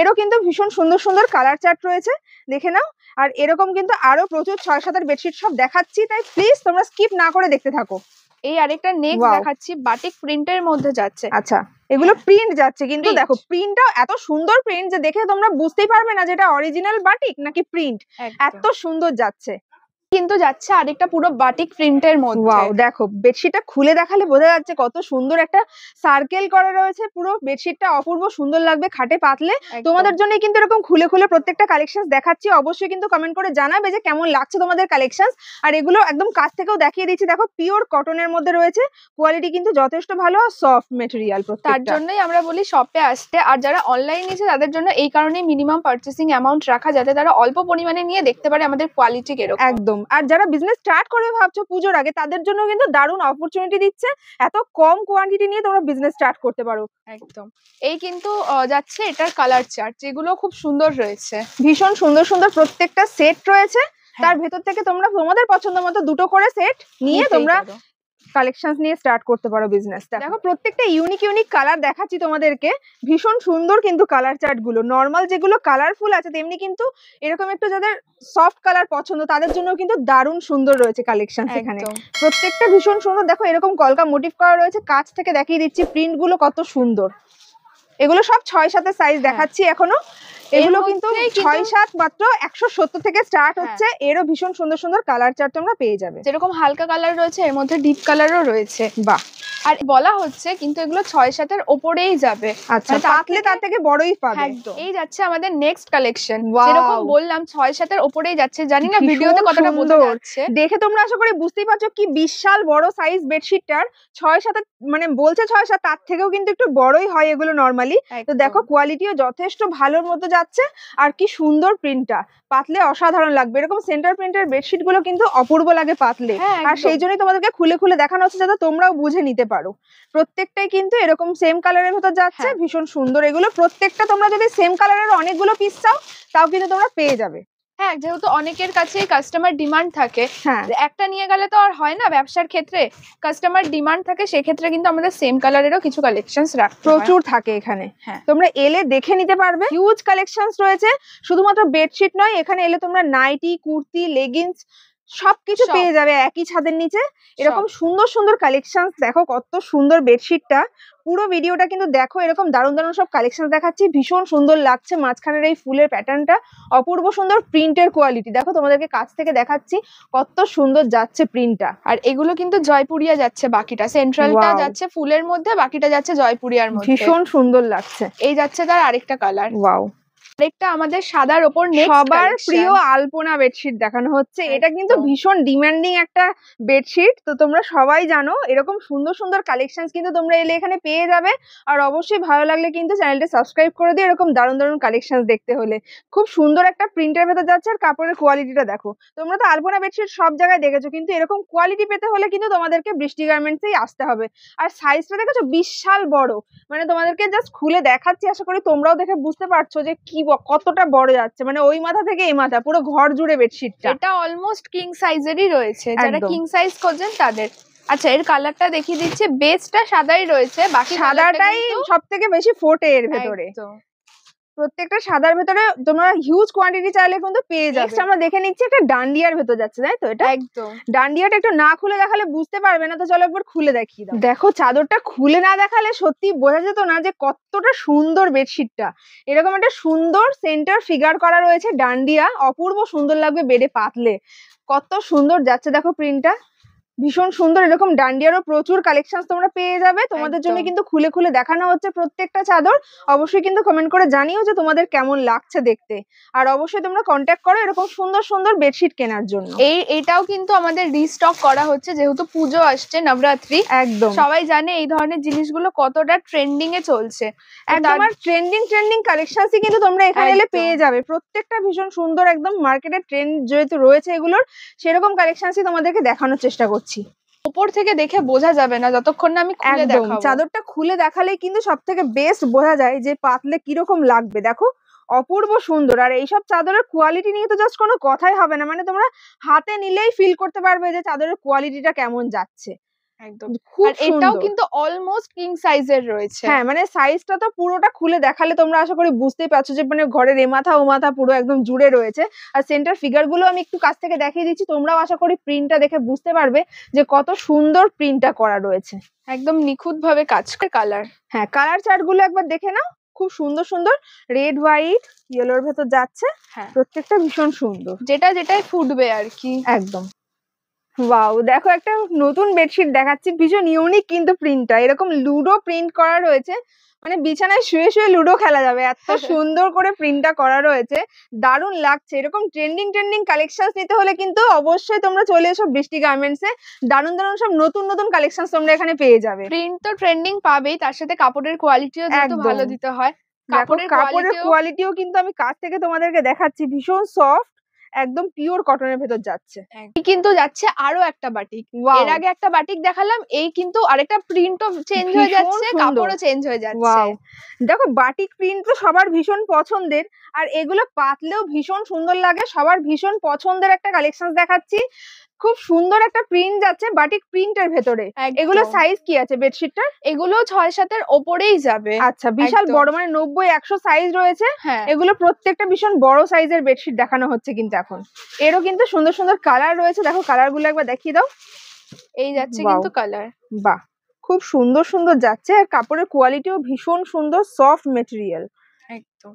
এরও কিন্তু ভীষণ সুন্দর সুন্দর কালার চার্ট রয়েছে, দেখে নাও। আর এরকম কিন্তু আরো প্রচুর 6-7 বেডশিট সব দেখাচ্ছি, তাই প্লিজ তোমরা স্কিপ না করে দেখতে থাকো। এই আরেকটা নেক্সট দেখাচ্ছি, বাটিক প্রিন্টের মধ্যে যাচ্ছে। আচ্ছা, এগুলো প্রিন্ট যাচ্ছে, কিন্তু দেখো প্রিন্টটাও এত সুন্দর প্রিন্ট যে দেখে তোমরা বুঝতেই পারবে না যেটা অরিজিনাল বাটিক নাকি প্রিন্ট। এত সুন্দর যাচ্ছে। কিন্তু যাচ্ছে আরেকটা পুরো বাটিক প্রিন্টের মধ্যে। ওয়াও, দেখো বেডশিটটা খুলে দেখালে বোঝা যাচ্ছে কত সুন্দর একটা সার্কেল করা রয়েছে। পুরো বেডশিটটা অপূর্ব সুন্দর লাগবে খাটে পাতলে। তোমাদের জন্য কিন্তু এরকম খুলে খুলে প্রত্যেকটা কালেকশন দেখাচ্ছি। অবশ্যই কিন্তু কমেন্ট করে জানাবে যে কেমন লাগছে তোমাদের কালেকশন। আর এগুলো একদম কাছ থেকেও দেখিয়ে দিচ্ছি। দেখো পিওর কটনের মধ্যে রয়েছে, কোয়ালিটি কিন্তু যথেষ্ট ভালো, সফট মেটেরিয়াল। তার জন্যই আমরা বলি শপে আসতে। আর যারা অনলাইন নিচ্ছে তাদের জন্য এই কারণেই মিনিমাম পারচেসিং অ্যামাউন্ট রাখা, যাতে তারা অল্প পরিমাণে নিয়ে দেখতে পারে আমাদের কোয়ালিটি কিরকম। একদম। আর যারা বিজনেস স্টার্ট করবে ভাবছো পুজোর আগে, তাদের জন্য কিন্তু দারুণ অপরচুনিটি দিচ্ছে। এত কম কোয়ান্টিটি নিয়ে তোমরা বিজনেস স্টার্ট করতে পারো। একদম। এই কিন্তু যাচ্ছে এটার কালার চার্ট, যেগুলো খুব সুন্দর রয়েছে। ভীষণ সুন্দর সুন্দর প্রত্যেকটা সেট রয়েছে। তার ভেতর থেকে তোমরা তোমাদের পছন্দ মতো দুটো করে সেট নিয়ে তোমরা কালেকশনস নিয়ে স্টার্ট করতে পারো বিজনেসটা। দেখো প্রত্যেকটা ইউনিক কালার দেখাচ্ছি তোমাদেরকে। ভীষণ সুন্দর কিন্তু কালার চার্ট গুলো। নর্মাল যেগুলো কালারফুল আছে, তেমনি কিন্তু এরকম একটু যাদের সফট কালার পছন্দ তাদের জন্য কিন্তু দারুণ সুন্দর রয়েছে কালেকশন এখানে। প্রত্যেকটা ভীষণ সুন্দর। দেখো এরকম কলকা মোটিভ করা রয়েছে, কাছ থেকে দেখিয়ে দিচ্ছি প্রিন্ট গুলো কত সুন্দর। এগুলো সব 6-7 সাইজ দেখাচ্ছি এখনো। এগুলো কিন্তু মধ্যেই কিন্তু- 6-7 মাত্র 170 থেকে স্টার্ট হ্যাঁ। হচ্ছে। এরও ভীষণ সুন্দর সুন্দর কালার চার্ট তোমরা পেয়ে যাবে। যেরকম হালকা কালার রয়েছে এর মধ্যে ডিপ কালারও রয়েছে। বাহ, আর বলা হচ্ছে কিন্তু এগুলো 6-7 ওপরেই যাবে। আচ্ছা মানে তার পাতলে তার থেকে বড়ই পাবে। একদম। এই যাচ্ছে আমাদের নেক্সট কালেকশন। Wow! যেরকম বললাম 6-7 ওপরেই যাচ্ছে, জানি না ভীষণ ভিডিওতে কতটা বোঝা সুন্দর। যাচ্ছে। দেখে তোমরা আশা করি বুঝতেই পারছো কি বিশাল বড় সাইজ বেডশিটটার। 6-7 মানে বলছে 6-7, তার থেকেও কিন্তু একটু বড়ই হয় এগুলো নরমালি। তো একদম। দেখো কোয়ালিটিও যথেষ্ট ভালোর মতো যাচ্ছে। আর কি সুন্দর প্রিন্টটা, পাতলে অসাধারণ লাগবে। এরকম সেন্টার প্রিন্টের বেডশিট গুলো কিন্তু অপূর্ব লাগে পাতলে। হ্যাঁ, আর একদম। সেই জন্যই তোমাদেরকে খুলে খুলে দেখানো হচ্ছে যাতে তোমরাও বুঝে নিতে পারো। প্রত্যেকটাই কিন্তু এরকম সেম কালারের ভেতর যাচ্ছে, হ্যাঁ। ভীষণ সুন্দর। এগুলো প্রত্যেকটা তোমরা যদি সেম কালারের অনেকগুলো পিস চাও তাও কিন্তু তোমরা পেয়ে যাবে। হ্যাঁ, যেহেতু অনেকের কাছে কাস্টমার ডিমান্ড থাকে, হ্যাঁ, যে একটা নিয়ে গেলে তো আর হয় না, ব্যবসার ক্ষেত্রে কাস্টমার ডিমান্ড থাকে, সেক্ষেত্রে কিন্তু আমাদের সেম কালারেরও কিছু কালেকশনস রাখতে হয়। প্রচুর থাকে এখানে। হ্যাঁ। তোমরা এলে দেখে নিতে পারবে, হিউজ কালেকশনস রয়েছে। শুধুমাত্র বেডশিট নয়, এখানে এলে তোমরা নাইটি, কুর্তি, লেগিংস সবকিছু সব। পেয়ে যাবে একই ছাদের নিচে। এরকম সব। সুন্দর সুন্দর কালেকশনস দেখো, কত সুন্দর বেডশিটটা। পুরো ভিডিওটা কিন্তু দেখো, এরকম দারুণ দারুণ সব কালেকশন দেখাচ্ছি। ভীষণ সুন্দর লাগছে মাঝখানের এই ফুলের প্যাটার্নটা, অপূর্ব সুন্দর প্রিন্টের কোয়ালিটি। দেখো তোমাদেরকে কাছ থেকে দেখাচ্ছি কত সুন্দর যাচ্ছে প্রিন্টটা। আর এগুলো কিন্তু জয়পুরিয়া যাচ্ছে, বাকিটা সেন্ট্রালটা Wow! যাচ্ছে ফুলের মধ্যে, বাকিটা যাচ্ছে জয়পুরিয়ার মধ্যে। ভীষণ সুন্দর লাগছে। এই যাচ্ছে তার আরেকটা কালার। ওয়াও, আরেকটা আমাদের সাদার ওপর সবার প্রিয় আলপনা বেডশিট দেখানো হচ্ছে। এটা কিন্তু একদম। ভীষণ ডিমান্ডিং একটা বেডশিট, তো তোমরা সবাই জানো। এরকম সুন্দর সুন্দর কালেকশন কিন্তু তোমরা এলে এখানে পেয়ে যাবে। আর অবশ্যই ভালো লাগলে কিন্তু চ্যানেলটা সাবস্ক্রাইব করে দিও, এরকম দারুণ দারুণ কালেকশন দেখতে হলে। খুব সুন্দর একটা প্রিন্টের ভেতর যাচ্ছে। আর কাপড়ের কোয়ালিটিটা দেখো, তোমরা তো আলপনা বেডশিট সব জায়গায় দেখেছো, কিন্তু এরকম কোয়ালিটি পেতে হলে কিন্তু তোমাদেরকে বৃষ্টি গার্মেন্টসেই আসতে হবে। আর সাইজটা দেখেছো বিশাল বড়, মানে তোমাদেরকে জাস্ট খুলে দেখাচ্ছি, আশা করি তোমরাও দেখে বুঝতে পারছো যে কি কতটা বড় যাচ্ছে। মানে ওই মাথা থেকে এই মাথা পুরো ঘর জুড়ে বেডশিটটা। এটা অলমোস্ট কিং সাইজেরই রয়েছে, যারা একদম। কিং সাইজ খোঁজেন তাদের। আচ্ছা, এর কালারটা দেখিয়ে দিচ্ছি। বেসটা সাদাই রয়েছে, বাকি সাদাটাই সব থেকে বেশি ফোটে এর ভেতরে। প্রত্যেকটা সাদার ভেতরে তোমরা হিউজ কোয়ান্টিটি চাইলে কিন্তু পেয়ে যাবে। Next আমরা দেখে নিচ্ছি একটা ডান্ডিয়ার ভেতর যাচ্ছে, তাই তো? এটা একদম। ডান্ডিয়াটা একটু না খুলে দেখালে বুঝতে পারবে না, তো চলো একবার খুলে দেখিয়ে দাও। দেখো চাদরটা খুলে না দেখালে সত্যি বোঝা যেত না যে কতটা সুন্দর বেডশিটটা। এরকম একটা সুন্দর সেন্টার ফিগার করা রয়েছে, ডান্ডিয়া, অপূর্ব সুন্দর লাগবে বেডে পাতলে। কত সুন্দর যাচ্ছে দেখো প্রিন্টটা, ভীষণ সুন্দর। এরকম ডান্ডিয়ারও প্রচুর কালেকশন তোমরা পেয়ে যাবে। তোমাদের জন্য একদম। কিন্তু খুলে খুলে দেখানো হচ্ছে প্রত্যেকটা চাদর। অবশ্যই কিন্তু কমেন্ট করে জানিও যে তোমাদের কেমন লাগছে দেখতে। আর অবশ্যই তোমরা কন্ট্যাক্ট করো এরকম সুন্দর সুন্দর বেডশিট কেনার জন্য। এটাও কিন্তু আমাদের রিস্টক করা হচ্ছে, যেহেতু পুজো আসছে, নবরাত্রি। একদম সবাই জানে এই ধরনের জিনিসগুলো কতটা ট্রেন্ডিং এ চলছে। একদম। আর ট্রেন্ডিং কালেকশনসই কিন্তু তোমরা এখানে এলে একদম। পেয়ে যাবে। প্রত্যেকটা ভীষণ সুন্দর, একদম মার্কেটের ট্রেন্ড যেহেতু রয়েছে এগুলোর, সেরকম কালেকশনসই তোমাদেরকে দেখানোর চেষ্টা করছি। উপর থেকে দেখে বোঝা যাবে না যতক্ষণ না আমি খুলে একদম, দেখাবো। চাদরটা খুলে দেখালেই কিন্তু সব থেকে বেস্ট বোঝা যায় যে পাতলে কিরকম লাগবে। দেখো অপূর্ব সুন্দর। আর এইসব চাদরের কোয়ালিটি নিয়ে তো জাস্ট কোনো কথাই হবে না, মানে তোমরা হাতে নিলেই ফিল করতে পারবে যে চাদরের কোয়ালিটিটা কেমন যাচ্ছে। একদম। খুব আর এটাও সুন্দর। কিন্তু অলমোস্ট কিং সাইজের রয়েছে। হ্যাঁ, মানে সাইজটা তো পুরোটা খুলে দেখালে তোমরা আশা করি বুঝতেই পারছো যে মানে ঘরের এ মাথা ও মাথা পুরো একদম জুড়ে রয়েছে। আর সেন্টার ফিগার গুলো আমি একটু কাছ থেকে দেখিয়ে দিচ্ছি, তোমরাও আশা করি প্রিন্টটা দেখে বুঝতে পারবে যে কত সুন্দর প্রিন্টটা করা রয়েছে। একদম নিখুঁত ভাবে কাজ করে। কালার, হ্যাঁ, কালার চার্ট গুলো একবার দেখে নাও, খুব সুন্দর সুন্দর রেড, হোয়াইট, ইয়েলোর ভেতর যাচ্ছে। হ্যাঁ, প্রত্যেকটা ভীষণ সুন্দর, যেটাই ফুটবে আর কি। একদম। ওয়াও, দেখো একটা নতুন বেডশিট দেখাচ্ছি, ভীষণ ইউনিক কিন্তু প্রিন্টটা। এরকম লুডো প্রিন্ট করা রয়েছে, মানে বিছানায় শুয়ে শুয়ে লুডো খেলা যাবে, এত সুন্দর করে প্রিন্টটা করা রয়েছে, দারুণ লাগছে। এরকম ট্রেন্ডিং কালেকশন নিতে হলে কিন্তু অবশ্যই তোমরা চলে এসো বৃষ্টি গার্মেন্টসে। দারুণ দারুণ সব নতুন কালেকশন তোমরা এখানে পেয়ে যাবে। প্রিন্ট তো ট্রেন্ডিং পাবেই, তার সাথে কাপড়ের কোয়ালিটিও যেহেতু একদম। ভালো দিতে হয়। দেখো কাপড়ের কোয়ালিটিও কিন্তু আমি কাছ থেকে তোমাদেরকে দেখাচ্ছি, ভীষণ সফট, একদম পিওর কটনের ভেতর যাচ্ছে। কিন্তু যাচ্ছে আরো একটা বাটিক। Wow! এর আগে একটা বাটিক দেখালাম, এই কিন্তু আরেকটা প্রিন্টও চেঞ্জ হয়ে ভীষণ যাচ্ছে, সুন্দর। কাপড়ও চেঞ্জ হয়ে যাচ্ছে। ওয়াও, দেখো বাটিক প্রিন্ট তো সবার ভীষণ পছন্দের, আর এগুলো পাতলেও ভীষণ সুন্দর লাগে, সবার ভীষণ পছন্দের একটা কালেকশন দেখাচ্ছি। খুব সুন্দর একটা প্রিন্ট যাচ্ছে বাটিক প্রিন্টের ভেতরে। একদম। এগুলো সাইজ কি আছে বেডশিটটার? এগুলো 6-7 ওপরেই যাবে। আচ্ছা, বিশাল একদম। বড়, মানে 90-100 সাইজ রয়েছে। হ্যাঁ, এগুলো প্রত্যেকটা ভীষণ বড় সাইজের বেডশিট দেখানো হচ্ছে কিন্তু এখন। এরও কিন্তু সুন্দর সুন্দর কালার রয়েছে, দেখো কালার গুলো একবার দেখিয়ে দাও। এই যাচ্ছে Wow! কিন্তু কালার। বাহ, খুব সুন্দর সুন্দর যাচ্ছে, আর কাপড়ের কোয়ালিটিও ভীষণ সুন্দর, সফট মেটেরিয়াল। একদম।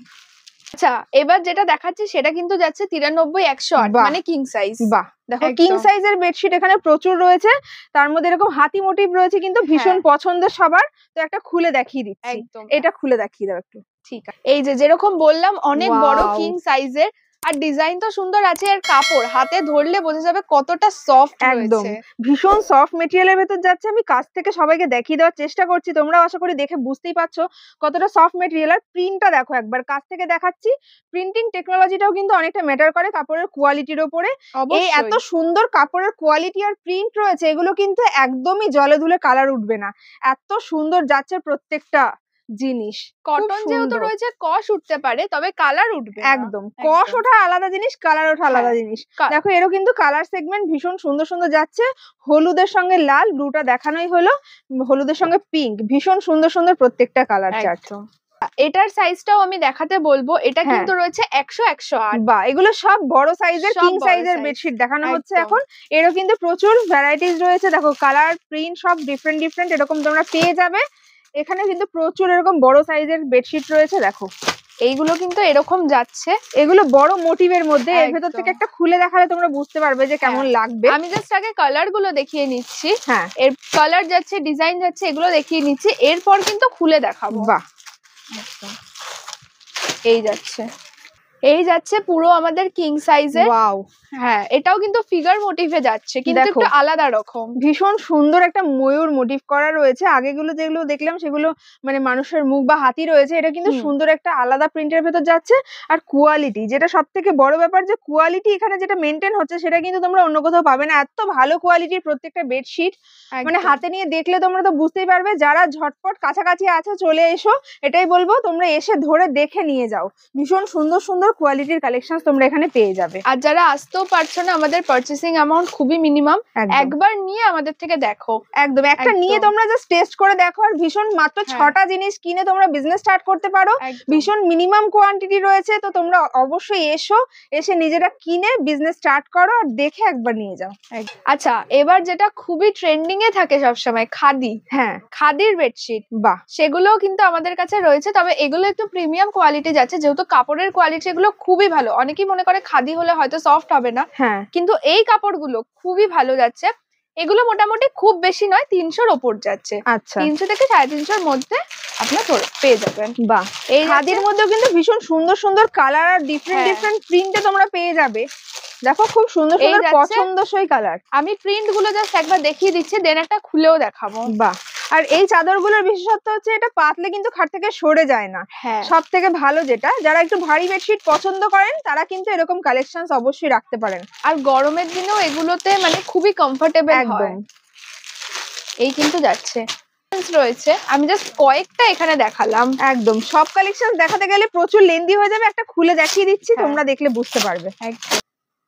আচ্ছা, এবার যেটা দেখাচ্ছি সেটা কিন্তু যাচ্ছে 93-108, বাহ। মানে কিং সাইজ। বাহ, দেখো একদম। কিং সাইজের বেডশিট এখানে প্রচুর রয়েছে, তার মধ্যে এরকম হাতি মোটিভ রয়েছে কিন্তু ভীষণ হ্যাঁ। পছন্দের সবার। তো একটা খুলে দেখিয়ে দিচ্ছি, একদম। এটা খুলে দেখিয়ে দাও একটু। ঠিক আছে, এই যে যেরকম বললাম অনেক বড় Wow. কিং সাইজের, আর ডিজাইন তো সুন্দর আছে, আর কাপড় হাতে ধরলে বোঝা যাবে কতটা সফট একদম রয়েছে। ভীষণ সফট মেটেরিয়ালের ভেতর যাচ্ছে। আমি কাছ থেকে সবাইকে দেখিয়ে দেওয়ার চেষ্টা করছি, তোমরাও আশা করি দেখে বুঝতেই পারছো কতটা সফট মেটেরিয়াল। আর প্রিন্টটা দেখো, একবার কাছ থেকে দেখাচ্ছি। প্রিন্টিং টেকনোলজিটাও কিন্তু অনেকটা ম্যাটার করে কাপড়ের কোয়ালিটির ওপরে। এই এত অবশ্যই। সুন্দর কাপড়ের কোয়ালিটি আর প্রিন্ট রয়েছে, এগুলো কিন্তু একদমই জলে ধুলে কালার উঠবে না, এত সুন্দর যাচ্ছে প্রত্যেকটা জিনিস। কটন যেহেতু সুন্দর। রয়েছে কষ উঠতে পারে, তবে কালার উঠবে না। একদম কষ ওঠা আলাদা জিনিস, কালার ওঠা আলাদা হ্যাঁ। জিনিস। দেখো এরও কিন্তু কালার সেগমেন্ট ভীষণ সুন্দর সুন্দর যাচ্ছে। হলুদের সঙ্গে লাল, ব্লুটা দেখানোই হলো, হলুদের সঙ্গে পিঙ্ক, ভীষণ সুন্দর সুন্দর প্রত্যেকটা কালার চার্ট। একদম। এটার সাইজটাও আমি দেখাতে বলবো, এটা হ্যাঁ। কিন্তু রয়েছে 100-108। বা এগুলো সব বড় সাইজের, সব কিং বড় সাইজের size। বেডশিট দেখানো হচ্ছে একদম। এখন। এরও কিন্তু প্রচুর ভ্যারাইটিস রয়েছে, দেখো কালার প্রিন্ট সব ডিফারেন্ট ডিফারেন্ট এরকম তোমরা পেয়ে যাবে। এখানে কিন্তু প্রচুর এরকম বড় সাইজের বেডশিট রয়েছে, দেখো এইগুলো কিন্তু এরকম যাচ্ছে। এগুলো বড় মোটিভের মধ্যে। এর ভেতর একদম। থেকে একটা খুলে দেখালে তোমরা বুঝতে পারবে যে কেমন হ্যাঁ। লাগবে। আমি জাস্ট আগে কালার গুলো দেখিয়ে নিচ্ছি। হ্যাঁ, এর কালার যাচ্ছে, ডিজাইন যাচ্ছে, এগুলো দেখিয়ে নিচ্ছি, এরপর কিন্তু খুলে দেখাবো। বাহ, এই যাচ্ছে, এই যাচ্ছে পুরো আমাদের কিং সাইজের। ওয়াও, হ্যাঁ, এটাও কিন্তু ফিগার মোটিভে যাচ্ছে, কিন্তু দেখো। একটু আলাদা রকম। ভীষণ সুন্দর একটা ময়ূর মোটিভ করা রয়েছে। আগেগুলো যেগুলো দেখলাম সেগুলো মানে মানুষের মুখ বা হাতি রয়েছে, এটা কিন্তু হুম। সুন্দর একটা আলাদা প্রিন্টের ভেতর যাচ্ছে। আর কোয়ালিটি, যেটা সব থেকে বড় ব্যাপার, যে কোয়ালিটি এখানে যেটা মেনটেন হচ্ছে সেটা কিন্তু তোমরা অন্য কোথাও পাবে না। এত ভালো কোয়ালিটির প্রত্যেকটা বেডশিট, মানে একদম। হাতে নিয়ে দেখলে তোমরা তো বুঝতেই পারবে। যারা ঝটপট কাছাকাছি আছে চলে এসো, এটাই বলবো, তোমরা এসে ধরে দেখে নিয়ে যাও। ভীষণ সুন্দর সুন্দর কোয়ালিটির কালেকশন তোমরা এখানে পেয়ে যাবে। আর যারা আসতেও পারছো না, আমাদের পারচেসিং অ্যামাউন্ট খুবই মিনিমাম, একদম একবার নিয়ে আমাদের থেকে দেখো। একদম একটা একদম। নিয়ে তোমরা জাস্ট টেস্ট করে দেখো। আর ভীষণ মাত্র হ্যাঁ। 6টা জিনিস কিনে তোমরা বিজনেস স্টার্ট করতে পারো। একদম। ভীষণ মিনিমাম কোয়ান্টিটি রয়েছে, তো তোমরা অবশ্যই এসো, এসে নিজেরা কিনে বিজনেস স্টার্ট করো আর দেখে একবার নিয়ে যাও। আচ্ছা, এবার যেটা খুবই ট্রেন্ডিং এ থাকে সবসময়, খাদি। হ্যাঁ, খাদির বেডশিট, বাহ, সেগুলোও কিন্তু আমাদের কাছে রয়েছে, তবে এগুলো একটু প্রিমিয়াম কোয়ালিটি যাচ্ছে, যেহেতু কাপড়ের কোয়ালিটি এগুলো খুবই ভালো। অনেকেই মনে করে খাদি হলে হয়তো সফট হবে না, হ্যাঁ, কিন্তু এই কাপড়গুলো খুবই ভালো যাচ্ছে। এগুলো মোটামুটি খুব বেশি নয়, 300-র ওপর যাচ্ছে। আচ্ছা, 300 থেকে 350-র মধ্যে আপনার পেয়ে যাবেন। বাহ। এই খাদির মধ্যেও কিন্তু ভীষণ সুন্দর সুন্দর কালার আর ডিফারেন্ট হ্যাঁ। ডিফারেন্ট প্রিন্টে তোমরা পেয়ে যাবে। দেখো খুব সুন্দর এই সুন্দর যাচ্ছে। পছন্দসই কালার। আমি প্রিন্ট গুলো জাস্ট একবার দেখিয়ে দিচ্ছি, দেন একটা খুলেও দেখাবো। বাহ। আর এই চাদরগুলোর বিশেষত্ব হচ্ছে এটা পাতলে কিন্তু খাট থেকে সরে যায় না। হ্যাঁ, সব থেকে ভালো যেটা, যারা একটু ভারী বেডশিট পছন্দ করেন তারা কিন্তু এরকম কালেকশন অবশ্যই রাখতে পারেন। আর গরমের দিনেও এগুলোতে মানে খুবই কমফোর্টেবল হয়। একদম এই কিন্তু যাচ্ছে রয়েছে, আমি জাস্ট কয়েকটা এখানে দেখালাম। একদম সব কালেকশন দেখাতে গেলে প্রচুর লেন্দি হয়ে যাবে, একটা খুলে দেখিয়ে দিচ্ছি, হ্যাঁ। তোমরা দেখলে বুঝতে পারবে। একদম।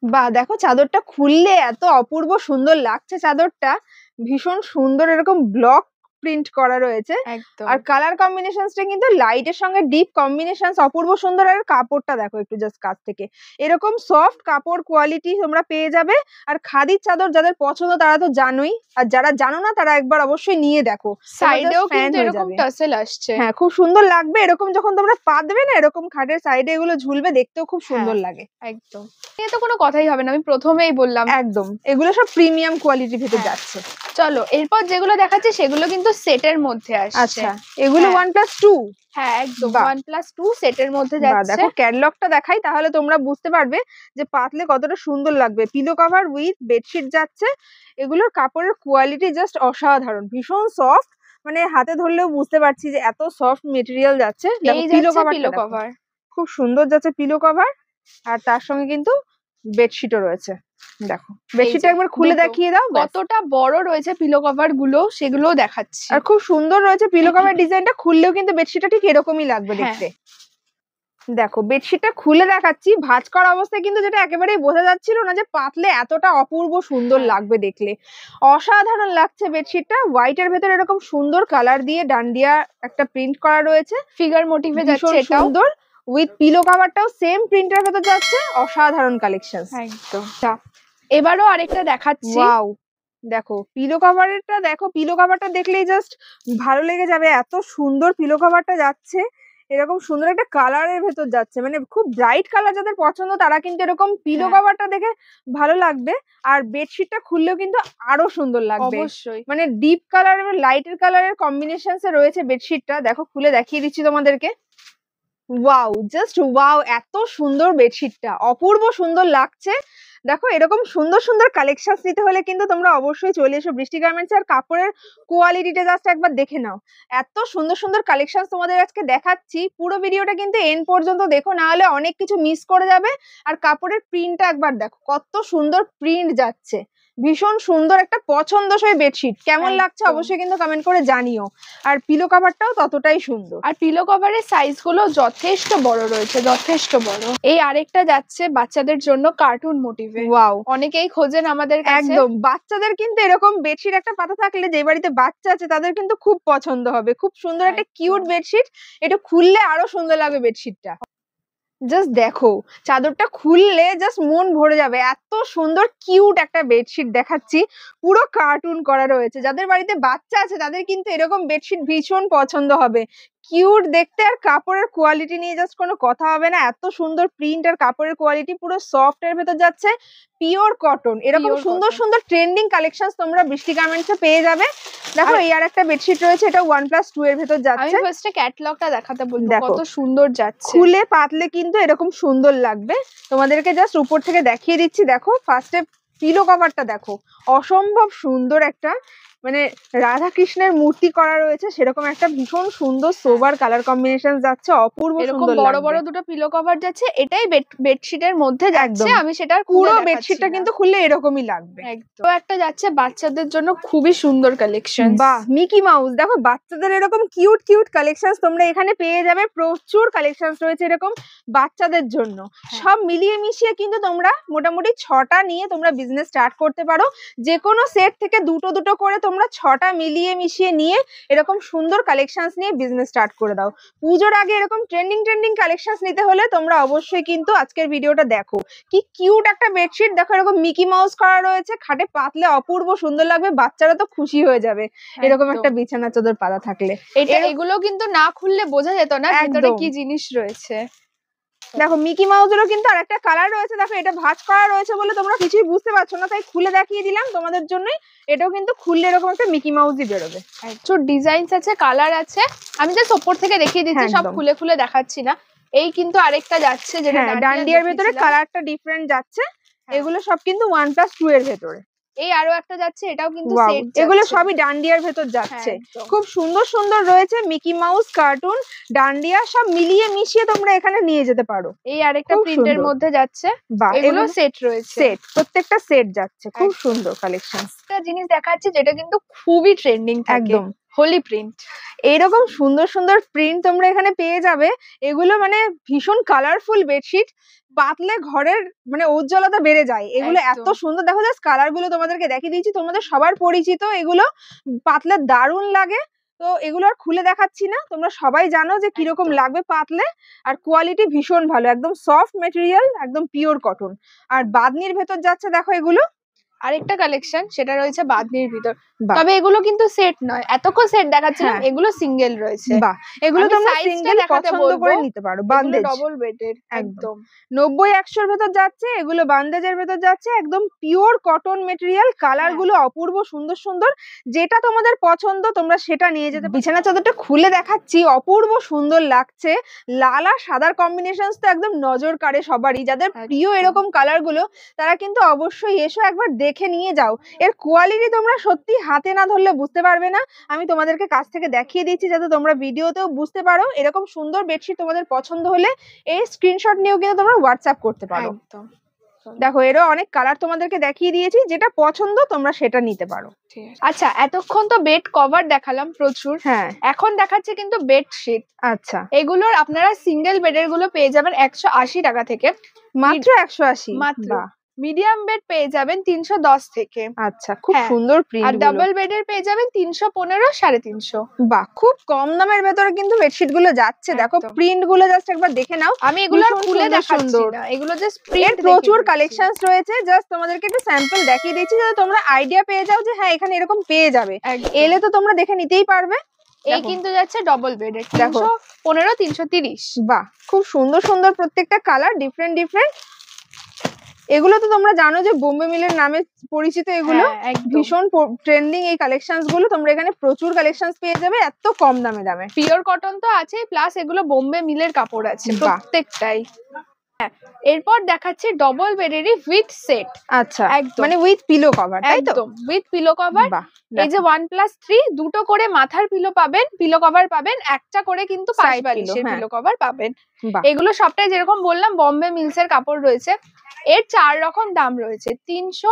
বাহ, দেখো চাদরটা খুললে এত অপূর্ব সুন্দর লাগছে। চাদরটা ভীষণ সুন্দর এরকম ব্লক প্রিন্ট করা রয়েছে। একদম। আর কালার কম্বিনেশনসটা কিন্তু লাইটের সঙ্গে ডিপ কম্বিনেশনস অপূর্ব সুন্দর। আর কাপড়টা দেখো একটু জাস্ট কাছ থেকে, এরকম সফট কাপড় কোয়ালিটি তোমরা পেয়ে যাবে। আর খাদির চাদর যাদের পছন্দ তারা তো জানোই, আর যারা জানো না তারা একবার অবশ্যই নিয়ে দেখো। সাইডেও fan কিন্তু হয়ে এরকম যাবে। টাসেল আসছে। হ্যাঁ, খুব সুন্দর লাগবে এরকম যখন তোমরা পাতবে না, এরকম খাটের সাইডে এগুলো ঝুলবে, দেখতেও খুব সুন্দর লাগে। একদম, এ তো কোনো কথাই হবে না, আমি প্রথমেই বললাম। একদম এগুলো সব প্রিমিয়াম কোয়ালিটির ভিতর হ্যাঁ। যাচ্ছে। চলো, এরপর যেগুলো দেখাচ্ছি সেগুলো কিন্তু সেটের মধ্যে আসছে। আচ্ছা, এগুলো হ্যাঁ। 1+2। হ্যাঁ, একদম বাহ। 1+2 সেটের মধ্যে বাহ, যাচ্ছে। দেখো ক্যাটালগটা দেখাই তাহলে তোমরা বুঝতে পারবে যে পাতলে কতটা সুন্দর লাগবে। পিলো কভার উইথ বেডশিট যাচ্ছে। এগুলোর কাপড়ের কোয়ালিটি জাস্ট অসাধারণ, ভীষণ সফট, মানে হাতে ধরলেও বুঝতে পারছি যে এত সফট মেটেরিয়াল যাচ্ছে। এই যাচ্ছে পিলো কভার, খুব সুন্দর যাচ্ছে পিলো কভার। আর তার সঙ্গে কিন্তু বেডশিটও রয়েছে। দেখো বেডশিটটা একবার খুলে দুটো। দেখিয়ে দাও। ব্যাস। কতটা বড় রয়েছে পিলো কভার গুলো, সেগুলোও দেখাচ্ছি। আর খুব সুন্দর রয়েছে পিলো কভার ডিজাইনটা, খুললেও কিন্তু বেডশিটটা ঠিক এরকমই লাগবে হ্যাঁ। দেখতে। দেখো বেডশিটটা খুলে দেখাচ্ছি, ভাঁজ করা অবস্থায় কিন্তু যেটা একেবারেই বোঝা যাচ্ছিল না যে পাতলে এতটা অপূর্ব সুন্দর হ্যাঁ। লাগবে দেখলে। অসাধারণ লাগছে বেডশিটটা। হোয়াইটের ভেতরে এরকম সুন্দর কালার দিয়ে ডান্ডিয়া একটা প্রিন্ট করা রয়েছে, ফিগার মোটিভে যাচ্ছে ভীষণ এটাও। সুন্দর। উইথ পিলো কভারটাও সেম প্রিন্টের ভেতর যাচ্ছে। অসাধারণ কালেকশন। একদম। এবারও আরেকটা দেখাচ্ছি। ওয়াও, দেখো পিলো কভারটা, দেখো পিলো কভারটা দেখলেই জাস্ট ভালো লেগে যাবে, এত সুন্দর পিলো কভারটা যাচ্ছে, এরকম সুন্দর একটা কালারের ভেতর যাচ্ছে, মানে খুব ব্রাইট কালার যাদের পছন্দ তারা কিন্তু এরকম পিলো হ্যাঁ। কভারটা দেখে ভালো লাগবে। আর বেডশিটটা খুললেও কিন্তু আরো সুন্দর লাগবে, অবশ্যই। মানে ডিপ কালার এবং লাইটের কালারের কম্বিনেশনসে রয়েছে বেডশিটটা। দেখো খুলে দেখিয়ে দিচ্ছি তোমাদেরকে। ওয়াও, জাস্ট ওয়াও, এত সুন্দর বেডশিটটা, অপূর্ব সুন্দর লাগছে। দেখো এরকম সুন্দর সুন্দর কালেকশন নিতে হলে কিন্তু তোমরা অবশ্যই চলে এসো বৃষ্টি গার্মেন্টস। আর কাপড়ের কোয়ালিটিটা জাস্ট একবার দেখে নাও, এত সুন্দর সুন্দর কালেকশন তোমাদের আজকে দেখাচ্ছি। পুরো ভিডিওটা কিন্তু এন্ড পর্যন্ত দেখো, না হলে অনেক কিছু মিস করে যাবে। আর কাপড়ের প্রিন্টটা একবার দেখো, কত সুন্দর প্রিন্ট যাচ্ছে, ভীষণ সুন্দর একটা পছন্দসই বেডশিট। কেমন লাগছে একদম। অবশ্যই কিন্তু কমেন্ট করে জানিও। আর পিলো কভারটাও ততটাই সুন্দর। আর পিলো কভারের সাইজ গুলো যথেষ্ট বড় রয়েছে, যথেষ্ট বড়। এই আরেকটা যাচ্ছে বাচ্চাদের জন্য কার্টুন মোটিভে। ওয়াও, অনেকেই খোঁজেন আমাদের কাছে। একদম বাচ্চাদের কিন্তু এরকম বেডশিট একটা পাতা থাকলে, যে বাড়িতে বাচ্চা আছে তাদের কিন্তু খুব পছন্দ হবে। খুব সুন্দর একটা একদম। কিউট বেডশিট, এটা খুললে আরো সুন্দর লাগবে বেডশিটটা। জাস্ট দেখো চাদরটা খুললে জাস্ট মন ভরে যাবে, এত সুন্দর কিউট একটা বেডশিট দেখাচ্ছি, পুরো কার্টুন করা রয়েছে। যাদের বাড়িতে বাচ্চা আছে তাদের কিন্তু এরকম বেডশিট ভীষণ পছন্দ হবে, কিউট দেখতে। আর কাপড়ের কোয়ালিটি নিয়ে জাস্ট কোনো কথা হবে না, এত সুন্দর প্রিন্ট আর কাপড়ের কোয়ালিটি, পুরো সফট এর ভেতর যাচ্ছে, পিওর কটন। এরকম Pure সুন্দর cotton। সুন্দর ট্রেন্ডিং কালেকশন তোমরা বৃষ্টি গার্মেন্টসে পেয়ে যাবে। দেখো এই আর একটা বেডশিট রয়েছে, এটা 1+2 এর ভেতর আমি যাচ্ছে। ফার্স্টে ক্যাটালগটা দেখাতে বলবো, দেখো। কত সুন্দর যাচ্ছে। খুলে পাতলে কিন্তু এরকম সুন্দর লাগবে। তোমাদেরকে জাস্ট উপর থেকে দেখিয়ে দিচ্ছি। দেখো ফার্স্টে পিলো কভারটা দেখো, অসম্ভব সুন্দর একটা, মানে রাধা কৃষ্ণের মূর্তি করা রয়েছে সেরকম একটা ভীষণ সুন্দর সোবার কালার কম্বিনেশন যাচ্ছে, অপূর্ব এরকম সুন্দর বড় লাগবে। বড় দুটো পিলো কভার যাচ্ছে, এটাই বেডশিটের মধ্যে যাচ্ছে। একদম। আমি সেটা পুরো বেডশিটটা কিন্তু খুললে এরকমই লাগবে। একদম। তো একটা যাচ্ছে বাচ্চাদের জন্য খুবই সুন্দর কালেকশন। বাহ, মিকি মাউস, দেখো বাচ্চাদের এরকম কিউট কিউট কালেকশন তোমরা এখানে পেয়ে যাবে, প্রচুর কালেকশন রয়েছে এরকম বাচ্চাদের জন্য। সব মিলিয়ে মিশিয়ে কিন্তু তোমরা মোটামুটি 6টা নিয়ে তোমরা বিজনেস স্টার্ট করতে পারো। যে কোনো সেট থেকে দুটো দুটো করে তোমরা 6টা মিলিয়ে মিশিয়ে নিয়ে এরকম সুন্দর কালেকশন নিয়ে বিজনেস স্টার্ট করে দাও। পুজোর আগে এরকম ট্রেন্ডিং কালেকশন নিতে হলে তোমরা অবশ্যই কিন্তু আজকের ভিডিওটা দেখো। কি কিউট একটা বেডশিট, দেখো এরকম মিকি মাউস করা রয়েছে, খাটে পাতলে অপূর্ব সুন্দর লাগবে, বাচ্চারা তো খুশি হয়ে যাবে এরকম একটা বিছানা চাদর পাতা থাকলে। এগুলো কিন্তু না খুললে বোঝা যেত না ভেতরে একদম। কি জিনিস রয়েছে। দেখো মিকি মাউসেরও কিন্তু আরেকটা কালার রয়েছে, দেখো এটা ভাঁজ করা রয়েছে বলে তোমরা কিছুই বুঝতে পারছো না, তাই খুলে দেখিয়ে দিলাম তোমাদের জন্যই। এটাও কিন্তু খুললে এরকম একটা মিকি মাউসই বেরোবে। প্রচুর ডিজাইনস আছে, কালার আছে। আমি জাস্ট ওপর থেকে দেখিয়ে দিচ্ছি, হ্যাঁ, সব একদম। খুলে খুলে দেখাচ্ছি না। এই কিন্তু আরেকটা যাচ্ছে যেটা হ্যাঁ, ডান্ডিয়ার ভেতরে দেখিয়েছিলাম। কালারটা ডিফারেন্ট যাচ্ছে। হ্যাঁ। এগুলো সব কিন্তু 1+2 এর ভেতরে। এই আরো একটা যাচ্ছে, এটাও কিন্তু ওয়াও, সেট। এগুলো সবই ডান্ডিয়ার ভেতর যাচ্ছে। খুব সুন্দর সুন্দর রয়েছে, মিকি মাউস, কার্টুন, ডান্ডিয়া সব মিলিয়ে মিশিয়ে তোমরা এখানে নিয়ে যেতে পারো। এই আরেকটা খুব প্রিন্টের সুন্দর। মধ্যে যাচ্ছে। বাহ, এগুলো সেট রয়েছে। সেট, প্রত্যেকটা সেট যাচ্ছে, খুব সুন্দর কালেকশন। একটা জিনিস দেখাচ্ছি যেটা কিন্তু খুবই ট্রেন্ডিং থাকে, একদম হোলি প্রিন্ট। এইরকম সুন্দর সুন্দর প্রিন্ট তোমরা এখানে পেয়ে যাবে। এগুলো মানে ভীষণ কালারফুল বেডশিট, পাতলে ঘরের মানে উজ্জ্বলতা বেড়ে যায়। এগুলো এত একদম। সুন্দর, দেখো জাস্ট কালার গুলো তোমাদেরকে দেখিয়ে দিয়েছি, তোমাদের সবার পরিচিত এগুলো, পাতলে দারুণ লাগে। তো এগুলো আর খুলে দেখাচ্ছি না, তোমরা সবাই জানো যে কিরকম একদম। লাগবে পাতলে। আর কোয়ালিটি ভীষণ ভালো, একদম সফট মেটেরিয়াল, একদম পিওর কটন। আর বাদনির ভেতর যাচ্ছে দেখো এগুলো। আরেকটা কালেকশন সেটা রয়েছে বাদনির ভিতর, বাহ। তবে এগুলো কিন্তু সেট নয়। এতক্ষণ সেট দেখাচ্ছিলাম, হ্যাঁ। এগুলো সিঙ্গেল রয়েছে। বাহ, এগুলো আমি তোমরা size টা সিঙ্গেল দেখাতে পছন্দ বলবো। করে নিতে পারো। বান্দেজ ডবল বেডের একদম। একদম। 90-100 ভেতর যাচ্ছে, এগুলো বান্দেজের ভেতর যাচ্ছে, একদম পিওর কটন মেটেরিয়াল। কালার গুলো অপূর্ব সুন্দর সুন্দর, যেটা তোমাদের পছন্দ তোমরা সেটা নিয়ে যেতে পারো। বিছানা চাদরটা খুলে দেখাচ্ছি, অপূর্ব সুন্দর লাগছে। লাল আর সাদার কম্বিনেশন তো একদম নজর কাড়ে সবারই। যাদের প্রিয় এরকম কালার গুলো তারা কিন্তু অবশ্যই এসো, একবার দেখে নিয়ে যাও। এর কোয়ালিটি তোমরা সত্যি হাতে না ধরলে বুঝতে পারবে না। আমি তোমাদেরকে কাছ থেকে দেখিয়ে দিচ্ছি যাতে তোমরা ভিডিওতেও বুঝতে পারো। এরকম সুন্দর বেডশিট তোমাদের পছন্দ হলে এই স্ক্রিনশট নিয়েও কিন্তু তোমরা হোয়াটসঅ্যাপ করতে পারো। একদম। দেখো এরও অনেক কালার তোমাদেরকে দেখিয়ে দিয়েছি, যেটা পছন্দ তোমরা সেটা নিতে পারো। আচ্ছা, এতক্ষণ তো বেড কভার দেখালাম প্রচুর। হ্যাঁ, এখন দেখাচ্ছি কিন্তু বেডশিট। আচ্ছা, এগুলোর আপনারা সিঙ্গেল বেডের গুলো পেয়ে যাবেন 180 টাকা থেকে। মাত্র 180? মাত্র। বাহ, মিডিয়াম বেড পেয়ে যাবেন 310 থেকে, আচ্ছা, খুব হ্যাঁ, সুন্দর আর প্রিন্ট ডাবল বেডের পেয়ে যাবেন 315 350। বাহ, খুব কম দামের ভেতরে কিন্তু বেডশিট গুলো যাচ্ছে। দেখো একদম। প্রিন্ট গুলো জাস্ট একবার দেখে নাও। আমি এগুলো আর ভীষণ খুলে সুন্দর দেখাচ্ছি সুন্দর। না, এগুলো জাস্ট এর প্রিন্ট প্রচুর কালেকশনস রয়েছে, জাস্ট তোমাদেরকে একটু স্যাম্পল দেখিয়ে দিচ্ছি যাতে তোমরা আইডিয়া পেয়ে যাও যে হ্যাঁ এখানে এরকম পেয়ে যাবে। এলে তো তোমরা দেখে নিতেই পারবে। এই দেখো। কিন্তু যাচ্ছে ডবল বেডের দেখো। 315 330। বাহ, খুব সুন্দর সুন্দর প্রত্যেকটা কালার ডিফারেন্ট ডিফারেন্ট। এগুলো তো তোমরা জানো যে বোম্বে মিলের নামে পরিচিত এগুলো। হ্যাঁ, একদম। ভীষণ ট্রেন্ডিং এই কালেকশনস গুলো, তোমরা এখানে প্রচুর কালেকশনস পেয়ে যাবে এত কম দামে। পিওর কটন তো আছেই, প্লাস এগুলো বোম্বে মিলের কাপড় আছে বাহ। প্রত্যেকটাই। হ্যাঁ, এরপর দেখাচ্ছি ডবল বেডেরই উইথ সেট। আচ্ছা, একদম। মানে উইথ পিলো কভার, তাই তো? একদম উইথ পিলো কভার। বাহ, এই যে 1+3 দুটো করে মাথার পিলো পাবেন, পিলো কভার পাবেন, একটা করে কিন্তু পাশ Side বালিশের pillow, হ্যাঁ। পিলো কভার পাবেন। বাহ। এগুলো সবটাই যেরকম বললাম বম্বে মিলসের কাপড় রয়েছে। এর 4 রকম দাম রয়েছে, 300,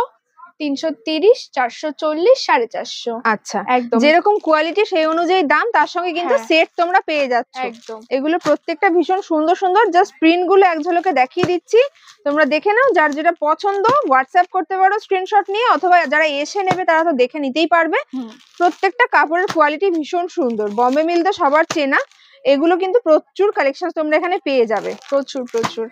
330, 440, 450। আচ্ছা, একদম যেরকম কোয়ালিটি সেই অনুযায়ী দাম, তার সঙ্গে কিন্তু হ্যাঁ। সেট তোমরা পেয়ে যাচ্ছ। একদম। এগুলো প্রত্যেকটা ভীষণ সুন্দর সুন্দর, জাস্ট প্রিন্ট গুলো এক ঝলকে দেখিয়ে দিচ্ছি, তোমরা দেখে নাও। যার যেটা পছন্দ হোয়াটসঅ্যাপ করতে পারো স্ক্রিনশট নিয়ে, অথবা যারা এসে নেবে তারা তো দেখে নিতেই পারবে। প্রত্যেকটা কাপড়ের কোয়ালিটি ভীষণ সুন্দর, বম্বে মিল তো সবার চেনা। এগুলো কিন্তু প্রচুর কালেকশন তোমরা এখানে পেয়ে যাবে, প্রচুর প্রচুর।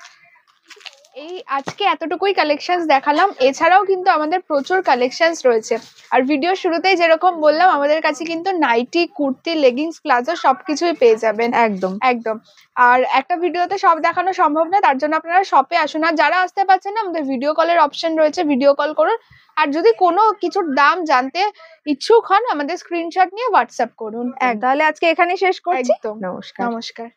এই আজকে এতটুকুই কালেকশনস দেখালাম, এছাড়াও কিন্তু আমাদের প্রচুর কালেকশনস রয়েছে। আর ভিডিও শুরুতেই যেরকম বললাম, আমাদের কাছে কিন্তু নাইটি, কুর্তি, লেগিংস, প্লাজো সবকিছুই পেয়ে যাবেন। একদম একদম। আর একটা ভিডিওতে সব দেখানো সম্ভব না, তার জন্য আপনারা শপে আসুন। আর যারা আসতে পারছেন না, আমাদের ভিডিও কলের অপশন রয়েছে, ভিডিও কল করুন। আর যদি কোনো কিছুর দাম জানতে ইচ্ছুক হন, আমাদের স্ক্রিনশট নিয়ে হোয়াটসঅ্যাপ করুন। তাহলে আজকে এখানে শেষ করছি। একদম। নমস্কার। নমস্কার।